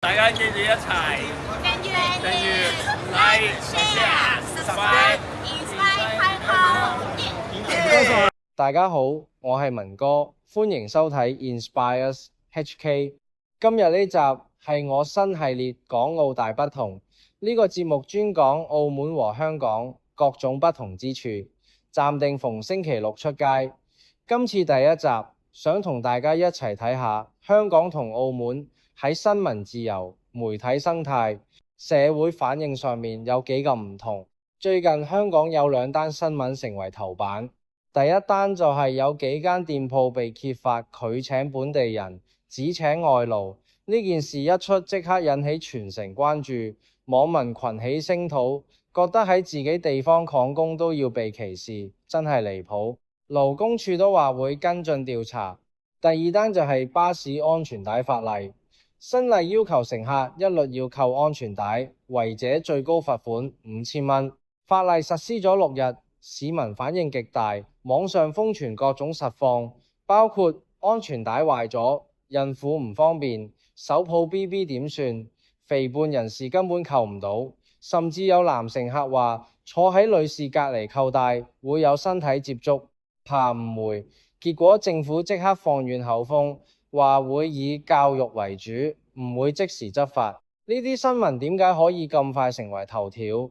大家記住一齊訂閱、like、share、subscribe、大家好，我係文哥，歡迎收睇 Inspires HK。今日呢集係我新系列港澳大不同，呢個節目專講澳門和香港各種不同之處，暫定逢星期六出街。今次第一集想同大家一齊睇下香港同澳門喺新聞自由、媒體生態、社會反應上面有幾咁唔同。最近香港有兩單新聞成為頭版，第一單就係有幾間店鋪被揭發拒請本地人，只請外勞。呢件事一出即刻引起全城關注，網民群起聲討，覺得喺自己地方曠工都要被歧視，真係離譜。勞工處都話會跟進調查。第二單就係巴士安全帶法例，新例要求乘客一律要扣安全帶，違者最高罰款5000蚊。法例實施咗6日，市民反應極大，網上瘋傳各種實況，包括安全帶壞咗，孕婦唔方便，手抱 BB 點算，肥胖人士根本扣唔到，甚至有男乘客話坐喺女士隔離扣帶會有身體接觸，怕誤會。結果政府即刻放軟口風，話會以教育為主，唔會即時執法。呢啲新聞點解可以咁快成為頭條？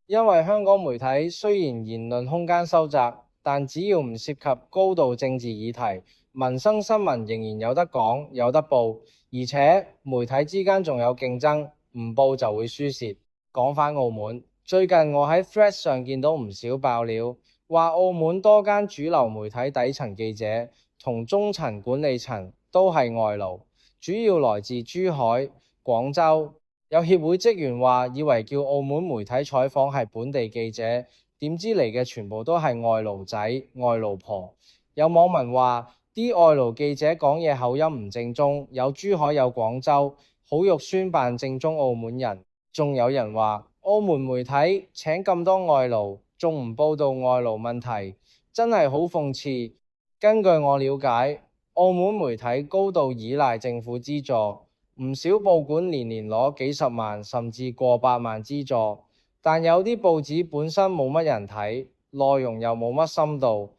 因為香港媒體雖然言論空間收窄，但只要唔涉及高度政治議題，民生新聞仍然有得講，有得報，而且媒體之間仲有競爭，唔報就會輸蝕。講返澳門，最近我喺 Threads 上見到唔少爆料，話澳門多間主流媒體底層記者同中層管理層都係外勞，主要來自珠海、廣州。有協會職員話以為叫澳門媒體採訪係本地記者，點知嚟嘅全部都係外勞仔、外勞婆。有網民話啲外勞記者講嘢口音唔正宗，有珠海有廣州，好肉酸扮正宗澳門人。仲有人話澳門媒體請咁多外勞，仲唔報導外勞問題，真係好諷刺。根據我了解，澳門媒體高度依賴政府資助，唔少報館年年攞幾十萬甚至過百萬資助，但有啲報紙本身冇乜人睇，內容又冇乜深度。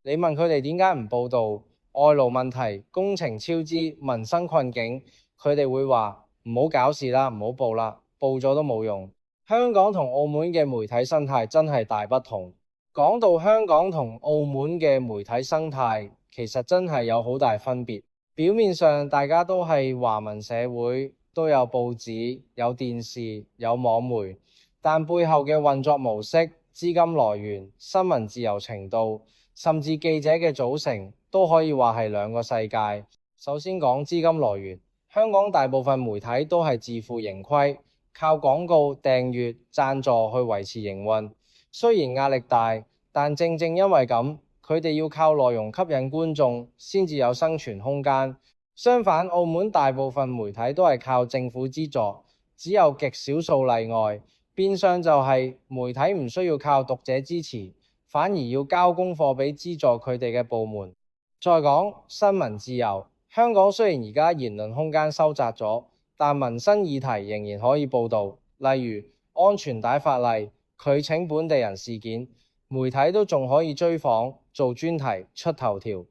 你問佢哋點解唔報導外勞問題、工程超支、民生困境，佢哋會話唔好搞事啦，唔好報啦，報咗都冇用。香港同澳門嘅媒體生態真係大不同。講到香港同澳門嘅媒體生態，其實真係有好大分別。表面上大家都係華文社會，都有報紙、有電視、有網媒，但背後嘅運作模式、資金來源、新聞自由程度，甚至記者嘅組成，都可以話係兩個世界。首先講資金來源，香港大部分媒體都係自負盈虧，靠廣告、訂閱、贊助去維持營運。雖然壓力大，但正正因為咁，佢哋要靠內容吸引觀眾，先至有生存空間。相反，澳門大部分媒體都係靠政府資助，只有極少數例外。變相就係媒體唔需要靠讀者支持，反而要交功課俾資助佢哋嘅部門。再講新聞自由，香港雖然而家言論空間收窄咗，但民生議題仍然可以報導，例如安全帶法例、拒請本地人事件，媒體都仲可以追訪、做專題、出頭條。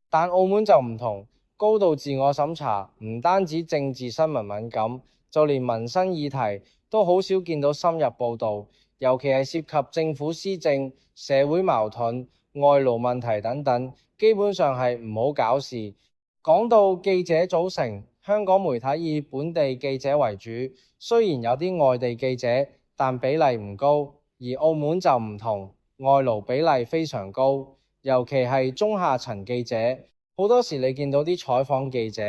但澳門就唔同，高度自我審查，唔單止政治新聞敏感，就連民生議題都好少見到深入報導，尤其係涉及政府施政、社會矛盾、外勞問題等等，基本上係唔好搞事。講到記者組成，香港媒體以本地記者為主，雖然有啲外地記者，但比例唔高，而澳門就唔同。外勞比例非常高，尤其係中下層記者，好多時你見到啲採訪記者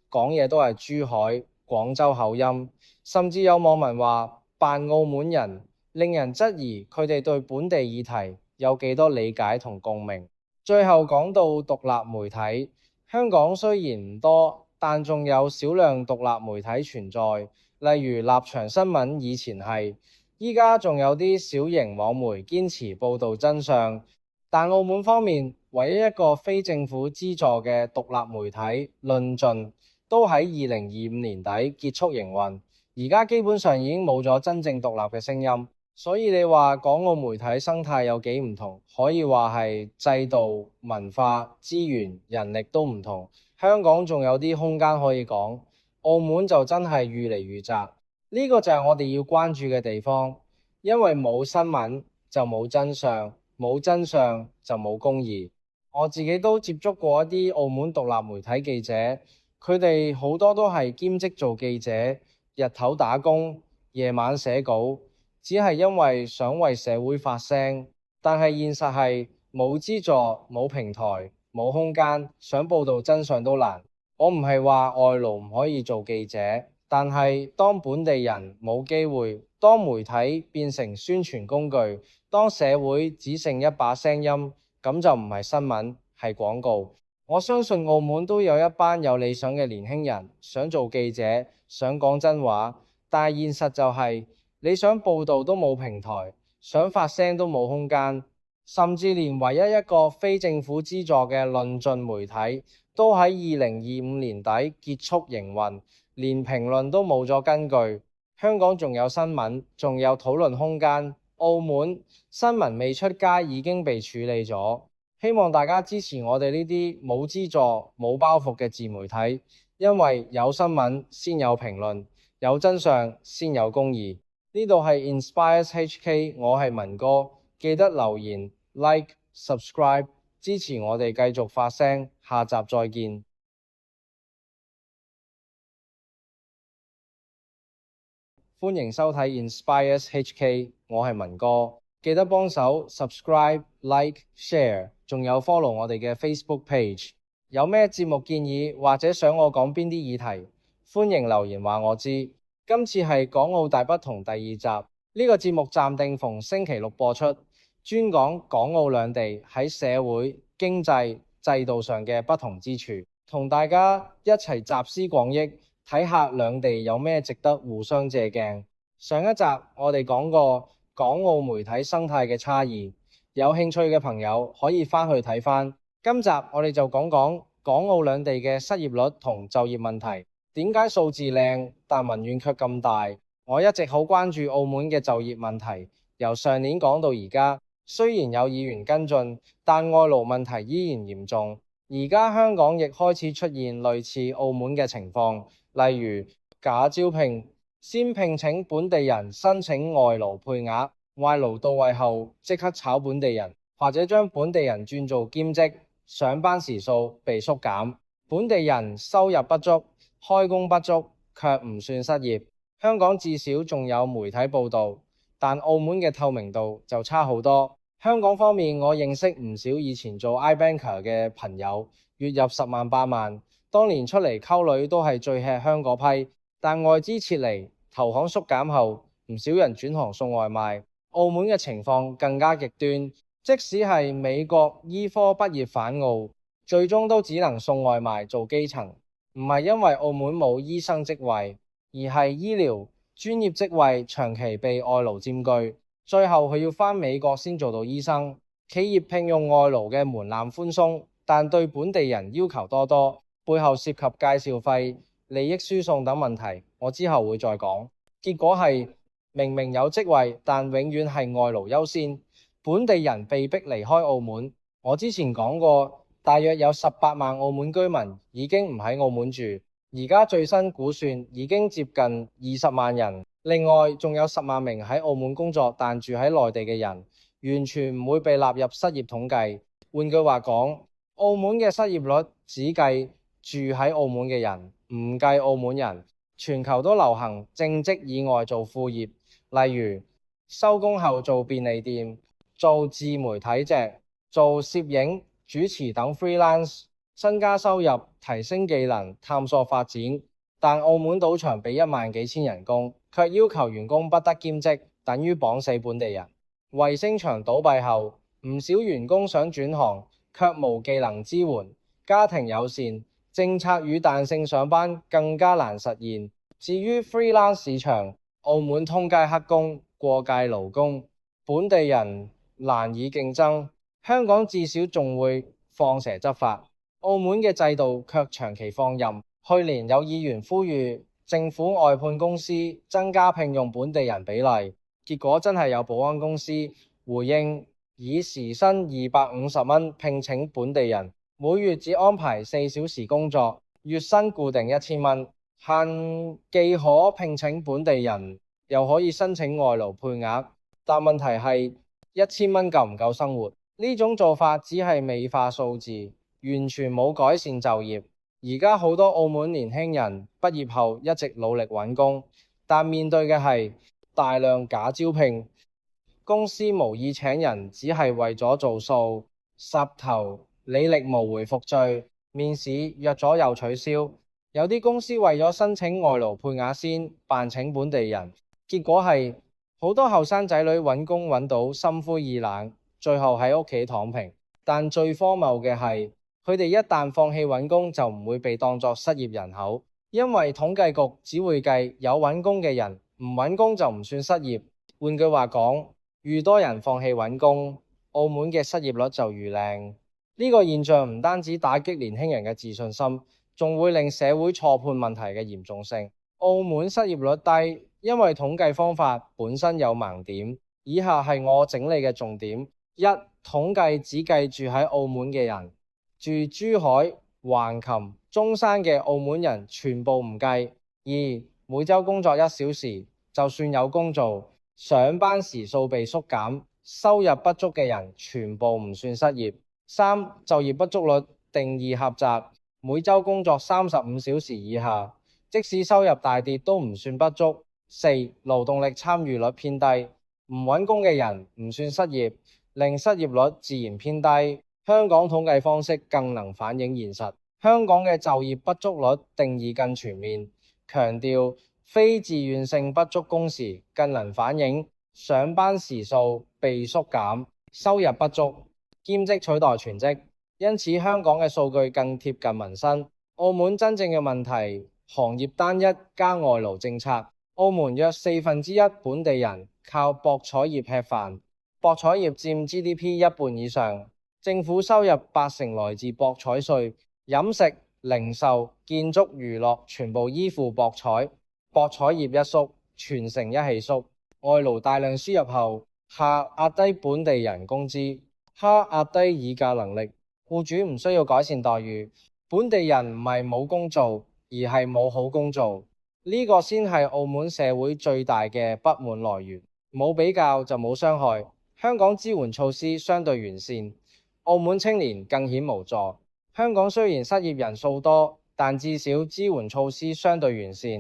講嘢都係珠海、廣州口音，甚至有網民話扮澳門人，令人質疑佢哋對本地議題有幾多理解同共鳴。最後講到獨立媒體，香港雖然唔多，但仲有少量獨立媒體存在，例如立場新聞以前係。依家仲有啲小型網媒堅持報導真相，但澳門方面唯一一個非政府資助嘅獨立媒體論盡，都喺2025年底結束營運，而家基本上已經冇咗真正獨立嘅聲音。所以你話港澳媒體生態有幾唔同，可以話係制度、文化、資源、人力都唔同。香港仲有啲空間可以講，澳門就真係愈嚟愈窄。呢個就係我哋要關注嘅地方，因為冇新聞就冇真相，冇真相就冇公義。我自己都接觸過一啲澳門獨立媒體記者，佢哋好多都係兼職做記者，日頭打工，夜晚寫稿。只係因為想為社會發聲，但係現實係冇資助、冇平台、冇空間，想報導真相都難。我唔係話外勞唔可以做記者，但係當本地人冇機會，當媒體變成宣傳工具，當社會只剩一把聲音，咁就唔係新聞，係廣告。我相信澳門都有一班有理想嘅年輕人，想做記者，想講真話，但係現實就係，你想報導都冇平台，想發聲都冇空間，甚至連唯一一個非政府資助嘅論盡媒體都喺2025年底結束營運，連評論都冇咗根據。香港仲有新聞，仲有討論空間，澳門新聞未出街已經被處理咗。希望大家支持我哋呢啲冇資助、冇包袱嘅自媒體，因為有新聞先有評論，有真相先有公義。呢度係 Inspires HK， 我係文哥，記得留言、like、subscribe， 支持我哋繼續發聲，下集再見。歡迎收睇 Inspires HK， 我係文哥，記得幫手 subscribe、like、share， 仲有 follow 我哋嘅 Facebook page。有咩節目建議或者想我講邊啲議題，歡迎留言話我知。今次係港澳大不同第2集，呢個節目暫定逢星期六播出，專講港澳兩地喺社會、經濟、制度上嘅不同之處，同大家一齊集思廣益，睇下兩地有咩值得互相借鏡。上一集我哋講過港澳媒體生態嘅差異，有興趣嘅朋友可以返去睇返。今集我哋就講講港澳兩地嘅失業率同就業問題。點解數字靚，但民怨卻咁大？我一直好關注澳門嘅就業問題，由上年講到而家。雖然有議員跟進，但外勞問題依然嚴重。而家香港亦開始出現類似澳門嘅情況，例如假招聘，先聘請本地人申請外勞配額，外勞到位後即刻炒本地人，或者將本地人轉做兼職，上班時數被縮減，本地人收入不足。開工不足卻唔算失業，香港至少仲有媒體報導，但澳門嘅透明度就差好多。香港方面，我認識唔少以前做 iBanker 嘅朋友，月入10萬8萬，當年出嚟溝女都係最吃香嗰批，但外資撤離，投行縮減後，唔少人轉行送外賣。澳門嘅情況更加極端，即使係美國醫科畢業返澳，最終都只能送外賣做基層。唔係因為澳門冇醫生職位，而係醫療專業職位長期被外勞佔據，最後佢要返美國先做到醫生。企業聘用外勞嘅門檻寬鬆，但對本地人要求多多，背後涉及介紹費、利益輸送等問題，我之後會再講。結果係明明有職位，但永遠係外勞優先，本地人被逼離開澳門。我之前講過，大約有18萬澳門居民已經唔喺澳門住，而家最新估算已經接近20萬人。另外仲有10萬名喺澳門工作但住喺內地嘅人，完全唔會被納入失業統計。換句話講，澳門嘅失業率只計住喺澳門嘅人，唔計澳門人。全球都流行正職以外做副業，例如收工後做便利店、做自媒體隻、做攝影、主持等 freelance， 增加收入、提升技能、探索發展。但澳門賭場俾1萬幾千人工，卻要求員工不得兼職，等於綁死本地人。衛星場倒閉後，唔少員工想轉行，卻無技能支援。家庭友善政策與彈性上班更加難實現。至於 freelance 市場，澳門通街黑工、過界勞工，本地人難以競爭。香港至少仲會放蛇執法，澳門嘅制度卻長期放任，去年有議員呼籲政府外判公司增加聘用本地人比例，結果真係有保安公司回應以時薪250蚊聘請本地人，每月只安排4小時工作，月薪固定1000蚊，限既可聘請本地人，又可以申請外勞配額，但問題係1000蚊夠唔夠生活？呢種做法只係美化數字，完全冇改善就業。而家好多澳門年輕人畢業後一直努力揾工，但面對嘅係大量假招聘，公司無意請人，只係為咗做數，霎頭履歷無回復罪，面試約咗又取消。有啲公司為咗申請外勞配額先扮請本地人，結果係好多後生仔女揾工揾到心灰意冷，最後喺屋企躺平。但最荒謬嘅係，佢哋一旦放棄揾工，就唔會被當作失業人口，因為統計局只會計有揾工嘅人，唔揾工就唔算失業。換句話講，愈多人放棄揾工，澳門嘅失業率就愈靚。呢個現象唔單止打擊年輕人嘅自信心，仲會令社會錯判問題嘅嚴重性。澳門失業率低，因為統計方法本身有盲點。以下係我整理嘅重點：一、統計只計住喺澳門嘅人。住珠海、橫琴、中山嘅澳門人全部唔計。二、每周工作1小時，就算有工做，上班時數被縮減，收入不足嘅人全部唔算失業。三、就業不足率定義狹窄，每周工作35小時以下，即使收入大跌都唔算不足。四、勞動力參與率偏低，唔揾工嘅人唔算失業，令失業率自然偏低。香港統計方式更能反映現實，香港嘅就業不足率定義更全面，強調非自願性不足工時，更能反映上班時數被縮減，收入不足，兼職取代全職，因此香港嘅數據更貼近民生。澳門真正嘅問題，行業單一加外勞政策。澳門約1/4本地人靠博彩業吃飯，博彩業佔 GDP 一半以上。政府收入80%來自博彩稅，飲食、零售、建築、娛樂全部依附博彩。博彩業一縮，全城一起縮。外勞大量輸入後，下壓低本地人工資，下壓低議價能力。僱主唔需要改善待遇，本地人唔係冇工做，而係冇好工做。呢個先係澳門社會最大嘅不滿來源。冇比較就冇傷害。香港支援措施相對完善。澳門青年更顯無助。香港雖然失業人數多，但至少支援措施相對完善。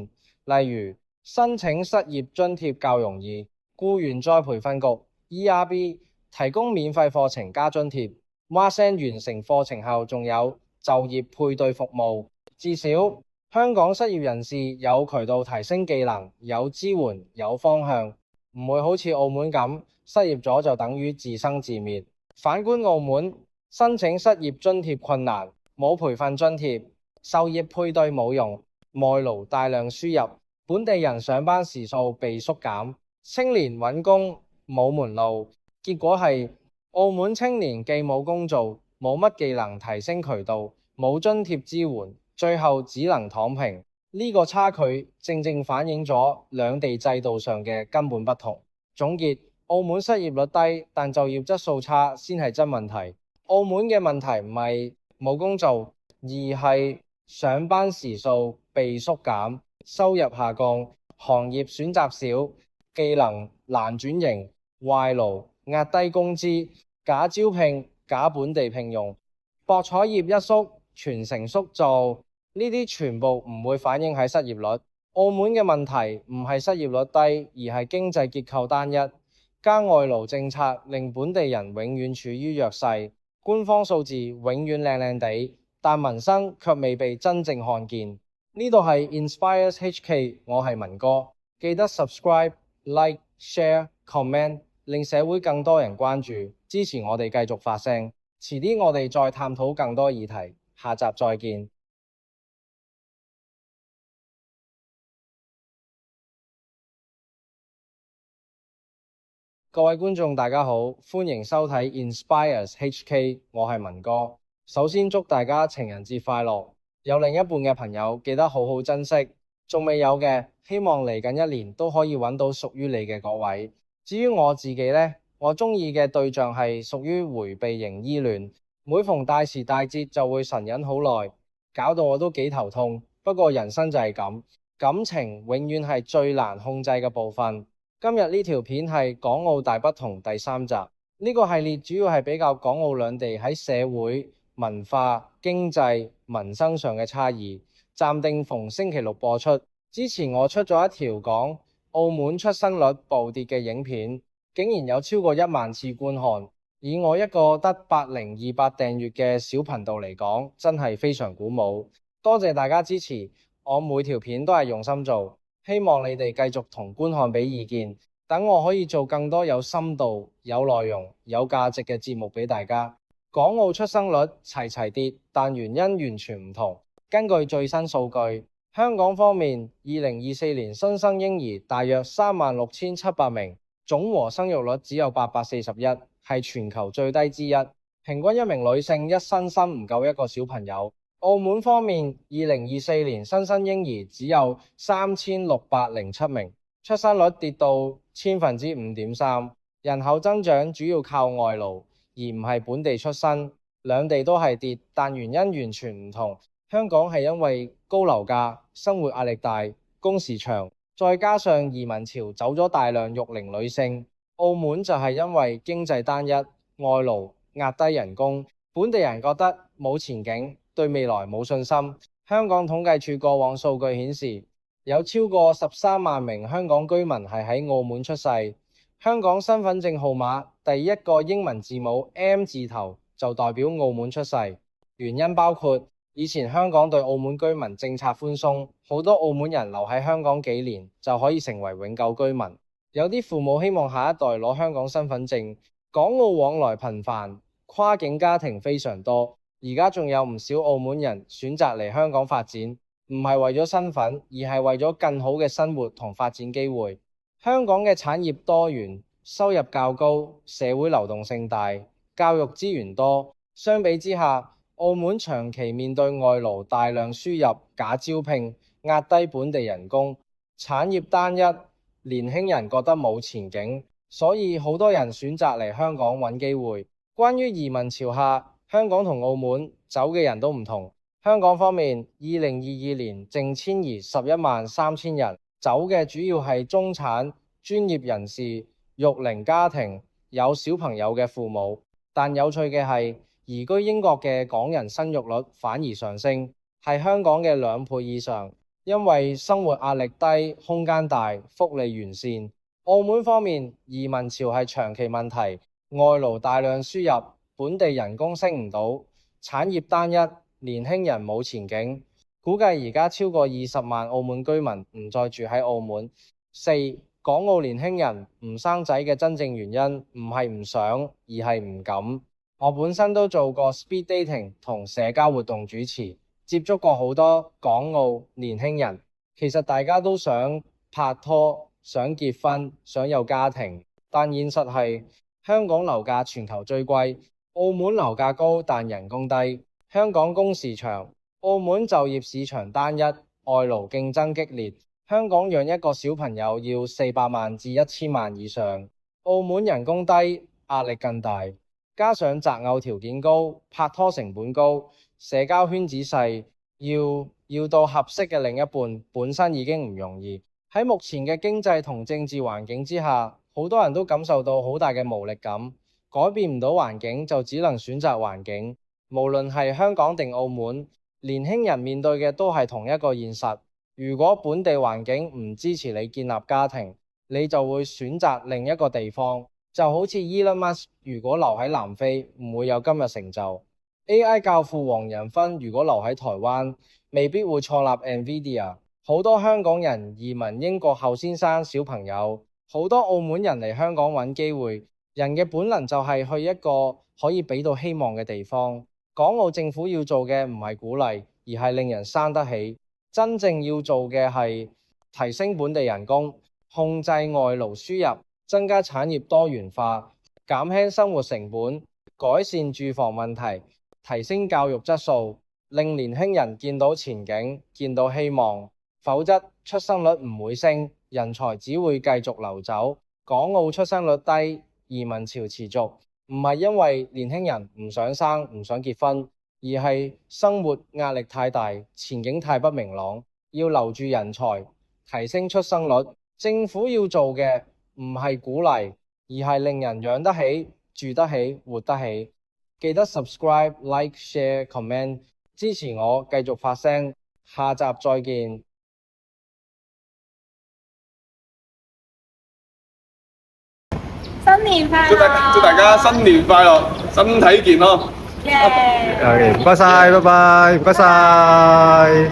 例如，申請失業津貼較容易，僱員再培訓局 ERB 提供免費課程加津貼，蛙聲完成課程後仲有就業配對服務。至少香港失業人士有渠道提升技能，有支援，有方向，唔會好似澳門咁失業咗就等於自生自滅。反觀澳門，申請失業津貼困難，冇培訓津貼，就業配對冇用，外勞大量輸入，本地人上班時數被縮減，青年揾工冇門路，結果係澳門青年既冇工做，冇乜技能提升渠道，冇津貼支援，最後只能躺平。呢個差距正正反映咗兩地制度上嘅根本不同。總結，澳門失業率低，但就業質素差先係真問題。澳門嘅問題唔係冇工做，而係上班時數被縮減，收入下降，行業選擇少，技能難轉型，壞勞壓低工資，假招聘，假本地聘用，博彩業一縮，全城縮做，呢啲全部唔會反映喺失業率。澳門嘅問題唔係失業率低，而係經濟結構單一。加外勞政策令本地人永遠處於弱勢，官方數字永遠靚靚地，但民生卻未被真正看見。呢度係 Inspires HK， 我係文哥，記得 subscribe、like、share、comment， 令社會更多人關注，支持我哋繼續發聲。遲啲我哋再探討更多議題，下集再見。各位觀眾大家好，歡迎收睇 Inspires HK， 我係文哥。首先祝大家情人節快樂，有另一半嘅朋友記得好好珍惜，仲未有嘅，希望嚟緊一年都可以揾到屬於你嘅嗰位。至於我自己呢，我中意嘅對象係屬於迴避型依戀，每逢大時大節就會神隱好耐，搞到我都幾頭痛。不過人生就係咁，感情永遠係最難控制嘅部分。今日呢條片係港澳大不同第3集，呢個系列主要係比較港澳兩地喺社會、文化、經濟、民生上嘅差異，暫定逢星期6播出。之前我出咗一條講澳門出生率暴跌嘅影片，竟然有超過1萬次觀看，以我一個得8028訂閱嘅小頻道嚟講，真係非常鼓舞。多謝大家支持，我每條片都係用心做，希望你哋繼續同觀看俾意見，等我可以做更多有深度、有內容、有價值嘅節目俾大家。港澳出生率齊齊跌，但原因完全唔同。根據最新數據，香港方面2024年新生嬰兒大約36,700名，總和生育率只有841，係全球最低之一。平均一名女性一生唔夠一個小朋友。澳門方面2024年新生嬰兒只有3607名，出生率跌到5.3%。人口增長主要靠外勞，而唔係本地出生，兩地都係跌，但原因完全唔同。香港係因為高樓價、生活壓力大、工時長，再加上移民潮走咗大量育齡女性。澳門就係因為經濟單一，外勞壓低人工，本地人覺得冇前景，對未來冇信心。香港統計處過往數據顯示，有超過13萬名香港居民係喺澳門出世。香港身份證號碼第一個英文字母 M 字頭就代表澳門出世，原因包括以前香港對澳門居民政策寬鬆，好多澳門人留喺香港幾年就可以成為永久居民。有啲父母希望下一代攞香港身份證，港澳往來頻繁，跨境家庭非常多。而家仲有唔少澳門人選擇嚟香港發展，唔係為咗身份，而係為咗更好嘅生活同發展機會。香港嘅產業多元，收入較高，社會流動性大，教育資源多。相比之下，澳門長期面對外勞大量輸入、假招聘，壓低本地人工，產業單一，年輕人覺得冇前景，所以好多人選擇嚟香港揾機會。關於移民潮下，香港同澳門走嘅人都唔同。香港方面，2022年淨遷移113000人，走嘅主要係中產、專業人士、育齡家庭、有小朋友嘅父母。但有趣嘅係，移居英國嘅港人生育率反而上升，係香港嘅2倍以上，因為生活壓力低、空間大、福利完善。澳門方面，移民潮係長期問題，外勞大量輸入，本地人工升唔到，產業單一，年輕人冇前景。估計而家超過20萬澳門居民唔再住喺澳門。4. 港澳年輕人唔生仔嘅真正原因唔係唔想，而係唔敢。我本身都做過 speed dating 同社交活動主持，接觸過好多港澳年輕人。其實大家都想拍拖、想結婚、想有家庭，但現實係香港樓價全球最貴，澳門樓價高但人工低。香港工時長，澳門就業市場單一，外勞競爭激烈。香港養一個小朋友要400萬至1000萬以上，澳門人工低，壓力更大。加上擇偶條件高，拍拖成本高，社交圈子細，要到合適嘅另一半本身已經唔容易。喺目前嘅經濟同政治環境之下，好多人都感受到好大嘅無力感，改變唔到環境就只能選擇環境。無論係香港定澳門，年輕人面對嘅都係同一個現實。如果本地環境唔支持你建立家庭，你就會選擇另一個地方。就好似 Elon Musk 如果留喺南非，唔會有今日成就。AI 教父黃仁勳如果留喺台灣，未必會創立 Nvidia。好多香港人移民英國後先生小朋友，好多澳門人嚟香港揾機會。人嘅本能就係去一個可以俾到希望嘅地方。港澳政府要做嘅唔係鼓勵，而係令人生得起。真正要做嘅係提升本地人工，控制外勞輸入，增加產業多元化，減輕生活成本，改善住房問題，提升教育質素，令年輕人見到前景，見到希望。否則出生率唔會升，人才只會繼續流走。港澳出生率低，移民潮持續，唔係因為年輕人唔想生、唔想結婚，而係生活壓力太大，前景太不明朗。要留住人才，提升出生率，政府要做嘅唔係鼓勵，而係令人養得起、住得起、活得起。記得 subscribe、like、share、comment， 支持我繼續發聲。下集再見。新年快樂！祝大家新年快樂，身體健康。耶！唔該晒，拜拜，唔該晒。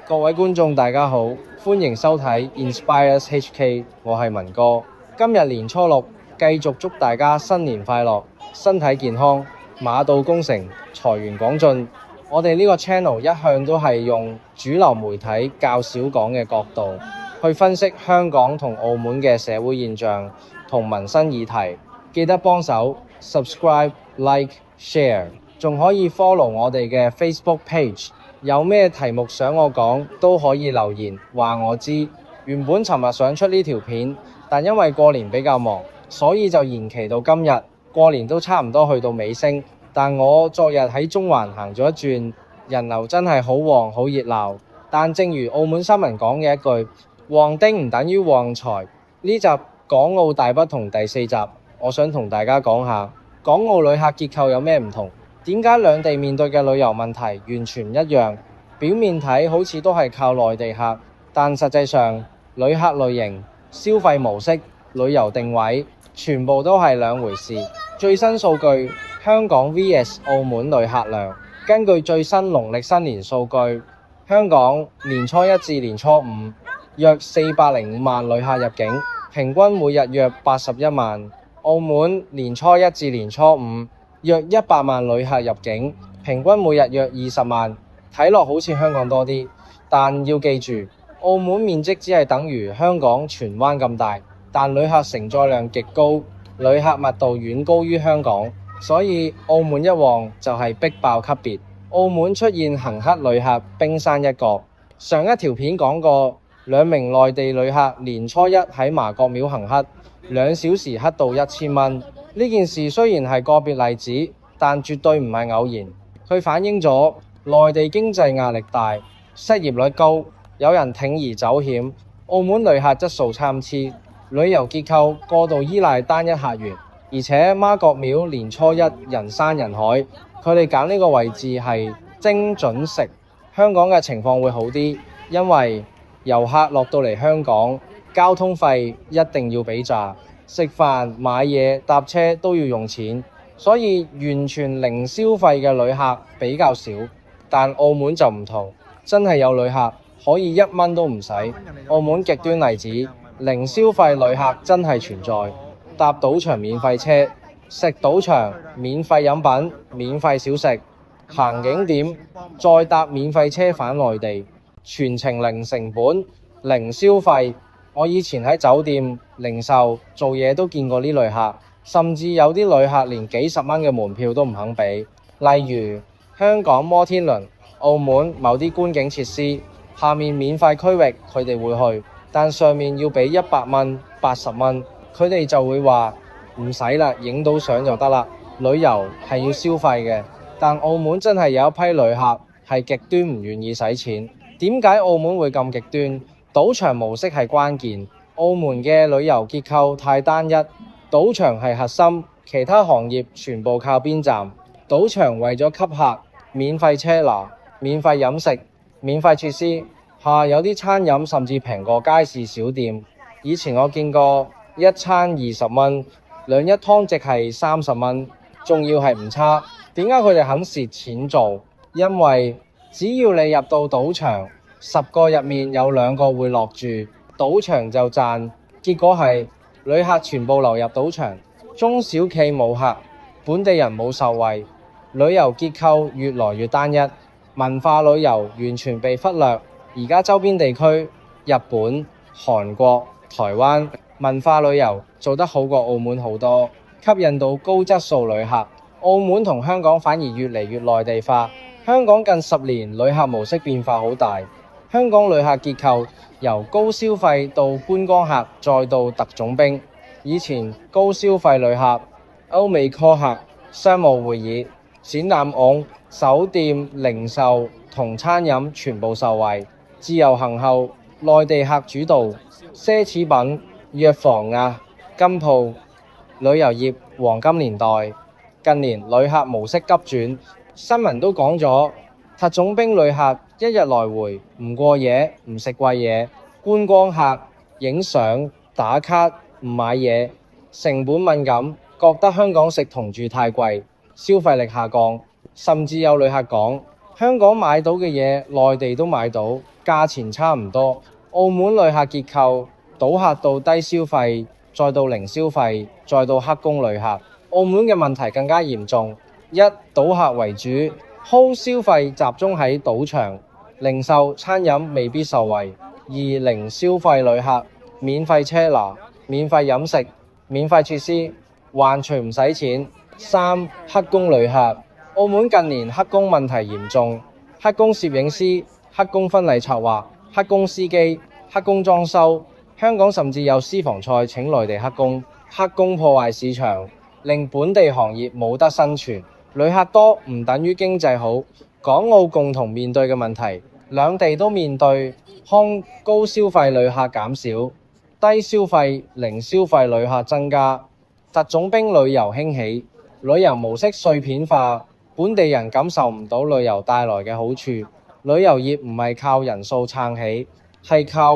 各位觀眾大家好，歡迎收睇 Inspires HK， 我係文哥。今日年初六，繼續祝大家新年快樂，身體健康，馬到功成，財源廣進。我哋呢個 channel 一向都係用主流媒體較少講嘅角度去分析香港同澳門嘅社會現象同民生議題。記得幫手 subscribe、like、share， 仲可以 follow 我哋嘅 Facebook page。有咩題目想我講都可以留言話我知。原本尋日想出呢條片，但因為過年比較忙，所以就延期到今日。過年都差唔多去到尾聲，但我昨日喺中環行咗一轉，人流真係好旺好熱鬧。但正如澳門新聞講嘅一句，旺丁唔等於旺財。呢集港澳大不同第4集，我想同大家講下港澳旅客結構有咩唔同，點解兩地面對嘅旅遊問題完全唔一樣。表面睇好似都係靠內地客，但實際上旅客類型、消費模式、旅遊定位全部都係兩回事。最新數據，香港 vs 澳門旅客量。根據最新農曆新年數據，香港年初一至年初五約405萬旅客入境，平均每日約81萬。澳門年初一至年初五約100萬旅客入境，平均每日約20萬。睇落好似香港多啲，但要記住，澳門面積只係等於香港荃灣咁大，但旅客承載量極高，旅客密度遠高於香港，所以澳門一旺就係逼爆級別。澳門出現行乞旅客冰山一角。上一條片講過，兩名內地旅客年初一喺麻國廟行乞，2小時乞到1000蚊。呢件事雖然係個別例子，但絕對唔係偶然。佢反映咗內地經濟壓力大，失業率高，有人鋌而走險。澳門旅客質素參差，旅遊結構過度依賴單一客源，而且媽閣廟年初一人山人海，佢哋揀呢個位置係精準食。香港嘅情況會好啲，因為遊客落到嚟香港，交通費一定要俾炸，食飯買嘢搭車都要用錢，所以完全零消費嘅旅客比較少。但澳門就唔同，真係有旅客可以1蚊都唔使。澳門極端例子，零消費旅客真係存在。搭賭場免費車，食賭場免費飲品、免費小食，行景點再搭免費車返內地，全程零成本、零消費。我以前喺酒店、零售做嘢都見過呢旅客，甚至有啲旅客連幾十蚊嘅門票都唔肯俾。例如香港摩天輪、澳門某啲觀景設施，下面免費區域佢哋會去，但上面要俾100蚊、80蚊，佢哋就會話唔使啦，影到相就得啦。旅遊係要消費嘅，但澳門真係有一批旅客係極端唔願意使錢。點解澳門會咁極端？賭場模式係關鍵。澳門嘅旅遊結構太單一，賭場係核心，其他行業全部靠邊站。賭場為咗吸客，免費車拿、免費飲食、免費設施，有啲餐飲甚至平過街市小店。以前我見過一餐20蚊，兩一湯值係30蚊，仲要係唔差。點解佢哋肯蝕錢做？因為只要你入到賭場，10個入面有2個會落住，賭場就賺。結果係旅客全部流入賭場，中小企冇客，本地人冇受惠，旅遊結構越來越單一，文化旅遊完全被忽略。而家周邊地區日本、韓國、台灣文化旅遊做得好過澳門好多，吸引到高質素旅客。澳門同香港反而越嚟越內地化，香港近10年旅客模式變化好大，香港旅客結構由高消費到觀光客，再到特種兵。以前高消費旅客、歐美 call 客、商務會議、展覽拱、酒店、零售同餐飲全部受惠。自由行後，內地客主導，奢侈品、藥房啊、金鋪、旅遊業黃金年代。近年旅客模式急轉，新聞都講咗，特種兵旅客一日來回唔過夜，唔食貴嘢，觀光客影相打卡唔買嘢，成本敏感，覺得香港食同住太貴，消費力下降，甚至有旅客講香港買到嘅嘢內地都買到，價錢差唔多。澳門旅客結構倒客到低消費，再到零消費，再到黑工旅客。澳門嘅問題更加嚴重，一賭客為主，高消費集中喺賭場、零售、餐飲未必受惠；二零消費旅客，免費車拿、免費飲食、免費設施，環除唔使錢；三黑工旅客，澳門近年黑工問題嚴重，黑工攝影師、黑工婚禮策劃、黑工司機、黑工裝修，香港甚至有私房菜請內地黑工，黑工破壞市場，令本地行業冇得生存。旅客多唔等於經濟好，港澳共同面對嘅問題，兩地都面對高消費旅客減少，低消費、零消費旅客增加，特種兵旅遊興起，旅遊模式碎片化，本地人感受唔到旅遊帶來嘅好處。旅遊業唔係靠人數撐起，係靠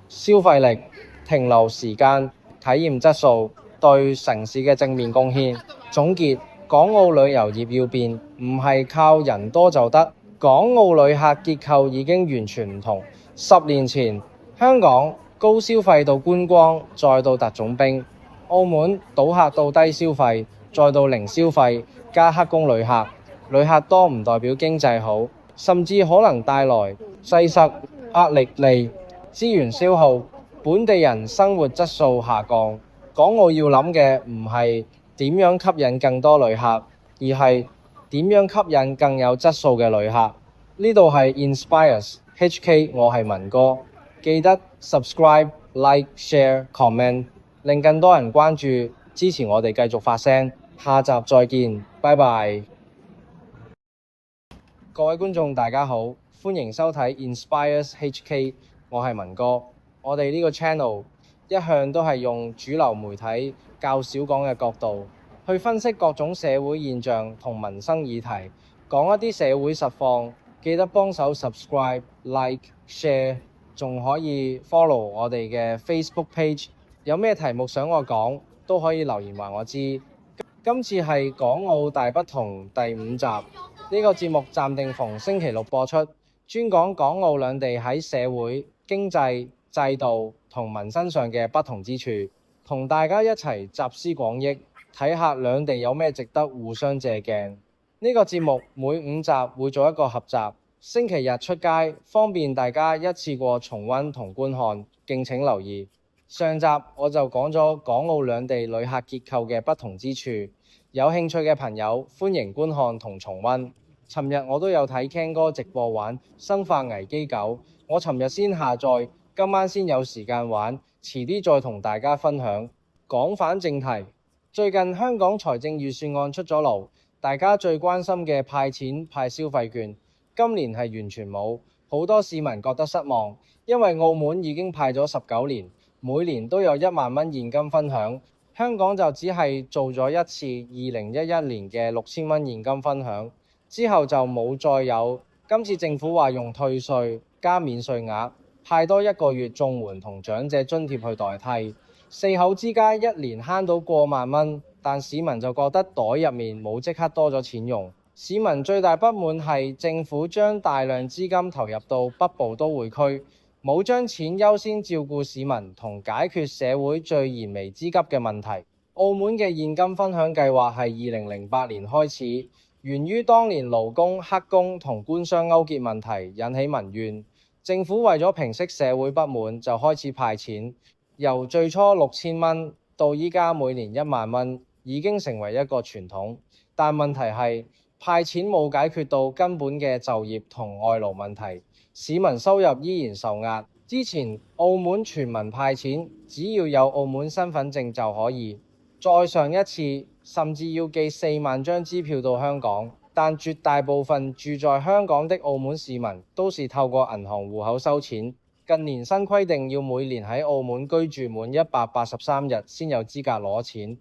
消費力、停留時間、體驗質素對城市嘅正面貢獻。總結，港澳旅遊業要變，唔係靠人多就得。港澳旅客結構已經完全唔同。10年前，香港高消費到觀光，再到特種兵；澳門賭客到低消費，再到零消費加黑工旅客。旅客多唔代表經濟好，甚至可能帶來擠塞、壓力利、資源消耗，本地人生活質素下降。港澳要諗嘅唔係點樣吸引更多旅客，而係點樣吸引更有質素嘅旅客。呢度係 Inspires HK， 我係文哥，記得 subscribe、like、share、comment， 令更多人關注，支持我哋繼續發聲。下集再見，拜拜。各位觀眾大家好，歡迎收睇 Inspires HK， 我係文哥。我哋呢個 channel 一向都係用主流媒體較少講嘅角度去分析各種社會現象同民生議題，講一啲社會實況。記得幫手 subscribe、like、share， 仲可以 follow 我哋嘅 Facebook page。有咩題目想我講，都可以留言話我知。今次係港澳大不同第5集，呢個節目暫定逢星期六播出，專講港澳兩地喺社會、經濟、制度同民生上嘅不同之處，同大家一齊集思廣益，睇下兩地有咩值得互相借鏡。呢個節目每5集會做一個合集，星期日出街，方便大家一次過重溫同觀看，敬請留意。上集我就講咗港澳兩地旅客結構嘅不同之處，有興趣嘅朋友歡迎觀看同重溫。尋日我都有睇 Ken 哥直播玩生化危機9，我尋日先下載，今晚先有時間玩，遲啲再同大家分享。講返正題，最近香港財政預算案出咗爐，大家最關心嘅派錢派消費券，今年係完全冇，好多市民覺得失望，因為澳門已經派咗19年，每年都有1萬蚊現金分享，香港就只係做咗一次2011年嘅6000蚊現金分享，之後就冇再有。今次政府話用退稅加免稅額，派多1個月綜援同長者津貼去代替，四口之家一年慳到過萬蚊。但市民就覺得袋入面冇即刻多咗錢用。市民最大不滿係政府將大量資金投入到北部都會區，冇將錢優先照顧市民同解決社會最燃眉之急嘅問題。澳門嘅現金分享計劃係2008年開始，源於當年勞工、黑工同官商勾結問題引起民怨，政府為咗平息社會不滿就開始派錢，由最初6000蚊到依家每年1萬蚊。已經成為一個傳統，但問題係派錢冇解決到根本嘅就業同外勞問題，市民收入依然受壓。之前澳門全民派錢，只要有澳門身份證就可以。再上一次，甚至要寄4萬張支票到香港，但絕大部分住在香港的澳門市民都是透過銀行戶口收錢。近年新規定要每年喺澳門居住滿183日先有資格攞錢。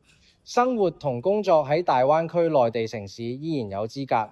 生活同工作喺大灣區內地城市依然有資格，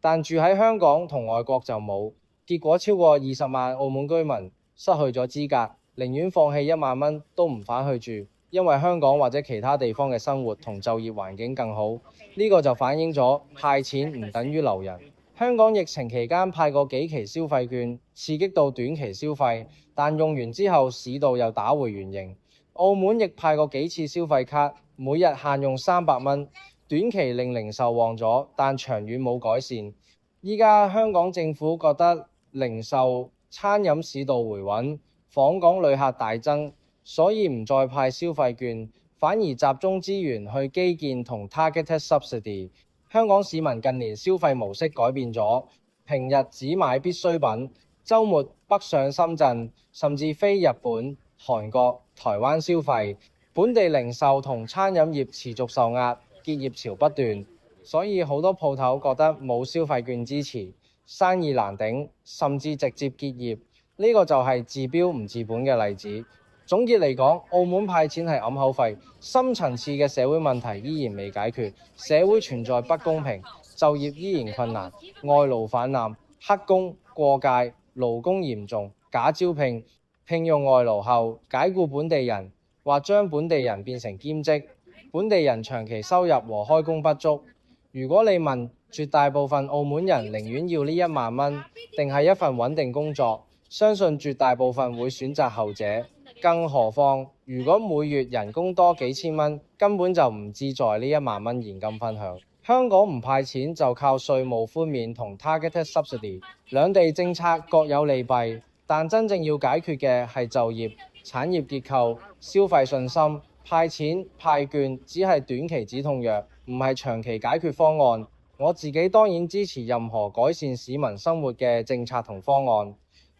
但住喺香港同外國就冇。結果超過20萬澳門居民失去咗資格，寧願放棄1萬蚊都唔返去住，因為香港或者其他地方嘅生活同就業環境更好。呢個就反映咗派錢唔等於留人。香港疫情期間派過幾期消費券，刺激到短期消費，但用完之後市道又打回原形。澳門亦派過幾次消費卡，每日限用300蚊，短期令零售旺咗，但長遠冇改善。依家香港政府覺得零售、餐飲市道回穩，訪港旅客大增，所以唔再派消費券，反而集中資源去基建同 targeted subsidy。香港市民近年消費模式改變咗，平日只買必需品，週末北上深圳，甚至飛日本、韓國、台灣消費。本地零售同餐飲業持續受壓，結業潮不斷，所以好多鋪頭覺得冇消費券支持，生意難頂，甚至直接結業。呢個就係治標唔治本嘅例子。總結嚟講，澳門派錢係揞口費，深層次嘅社會問題依然未解決，社會存在不公平，就業依然困難，外勞氾濫，黑工過界，勞工嚴重，假招聘，聘用外勞後解僱本地人，或將本地人變成兼職，本地人長期收入和開工不足。如果你問絕大部分澳門人寧願要呢1萬蚊，定係一份穩定工作，相信絕大部分會選擇後者。更何況，如果每月人工多幾千蚊，根本就唔志在呢1萬蚊現金分享。香港唔派錢就靠稅務寬免同 targeted subsidy， 兩地政策各有利弊，但真正要解決嘅係就業、產業結構、消費信心。派錢派券只係短期止痛藥，唔係長期解決方案。我自己當然支持任何改善市民生活嘅政策同方案。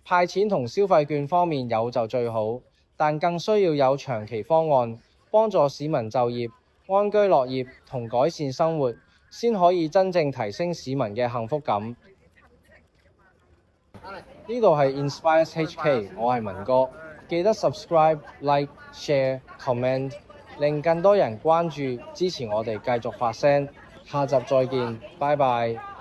派錢同消費券方面有就最好，但更需要有長期方案，幫助市民就業、安居樂業同改善生活，先可以真正提升市民嘅幸福感。呢度係 Inspires HK， 我係文哥，記得 subscribe、like、share、comment， 令更多人關注支持我哋繼續發聲。下集再見，拜拜。